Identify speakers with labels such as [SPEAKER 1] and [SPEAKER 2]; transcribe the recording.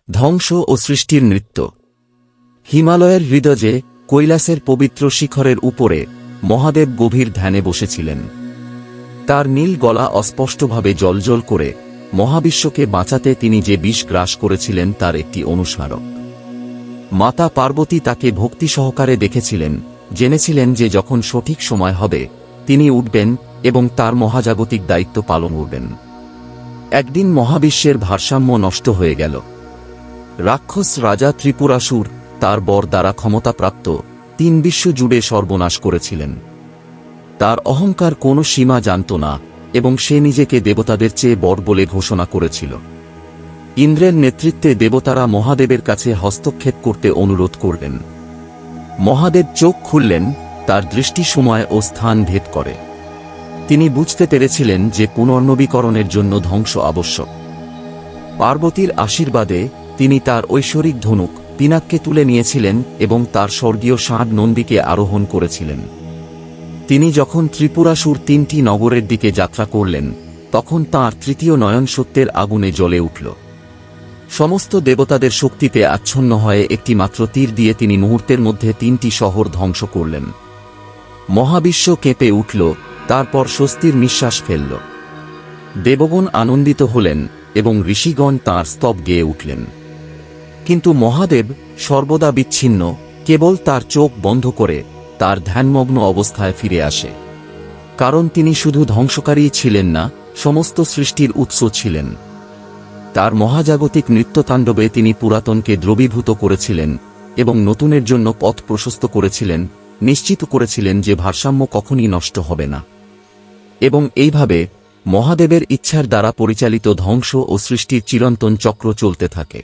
[SPEAKER 1] ধ্বংস ও সৃষ্টির নৃত্য। হিমালয়ের হৃদয়ে কৈলাসের পবিত্র শিখরের উপরে মহাদেব গভীর ধ্যানে বসেছিলেন। তার নীল গলা অস্পষ্টভাবে জ্বলজ্বল করে মহাবিশ্বকে বাঁচাতে তিনি যে বিষ গ্রাস করেছিলেন তার একটি অনুস্মারক। মাতা পার্বতী তাকে ভক্তি সহকারে দেখেছিলেন, জেনেছিলেন যে যখন সঠিক সময় হবে তিনি উঠবেন এবং তার মহাজাগতিক দায়িত্ব পালন করবেন। একদিন মহাবিশ্বের ভারসাম্য নষ্ট হয়ে গেল। রাক্ষস রাজা ত্রিপুরাসুর তার বর দ্বারা ক্ষমতাপ্রাপ্ত 3 বিশ্ব জুড়ে সর্বনাশ করেছিলেন। তার অহংকার কোনো সীমা জানত না এবং সে নিজেকে দেবতাদের চেয়ে বড় বলে ঘোষণা করেছিল। ইন্দ্রের নেতৃত্বে দেবতারা মহাদেবের কাছে হস্তক্ষেপ করতে অনুরোধ করলেন। মহাদেব চোখ খুললেন, তার দৃষ্টি সময় ও স্থান ভেদ করে। তিনি বুঝতে পেরেছিলেন যে পুনর্নবীকরণের জন্য ধ্বংস আবশ্যক। পার্বতীর আশীর্বাদে তিনি তার ঐশ্বরিক ধনুক পিনাককে তুলে নিয়েছিলেন এবং তার স্বর্গীয় ষাঁড় নন্দীকে আরোহণ করেছিলেন। তিনি যখন ত্রিপুরাসুর 3টি নগরের দিকে যাত্রা করলেন তখন তাঁর তৃতীয় নয়ন সত্যের আগুনে জ্বলে উঠল। সমস্ত দেবতাদের শক্তিতে আচ্ছন্ন হয়ে একটি মাত্র তীর দিয়ে তিনি মুহূর্তের মধ্যে 3টি শহর ধ্বংস করলেন। মহাবিশ্ব কেঁপে উঠল, তারপর স্বস্তির নিঃশ্বাস ফেলল। দেবগণ আনন্দিত হলেন এবং ঋষিগণ তাঁর স্তব গেয়ে উঠলেন। কিন্তু মহাদেব সর্বদা বিচ্ছিন্ন, কেবল তার চোখ বন্ধ করে তার ধ্যানমগ্ন অবস্থায় ফিরে আসে। কারণ তিনি শুধু ধ্বংসকারী ছিলেন না, সমস্ত সৃষ্টির উৎস ছিলেন। তার মহাজাগতিক নৃত্যতাণ্ডবে তিনি পুরাতনকে দ্রবীভূত করেছিলেন এবং নতুনের জন্য পথ প্রশস্ত করেছিলেন, নিশ্চিত করেছিলেন যে ভারসাম্য কখনই নষ্ট হবে না। এবং এইভাবে মহাদেবের ইচ্ছার দ্বারা পরিচালিত ধ্বংস ও সৃষ্টির চিরন্তন চক্র চলতে থাকে।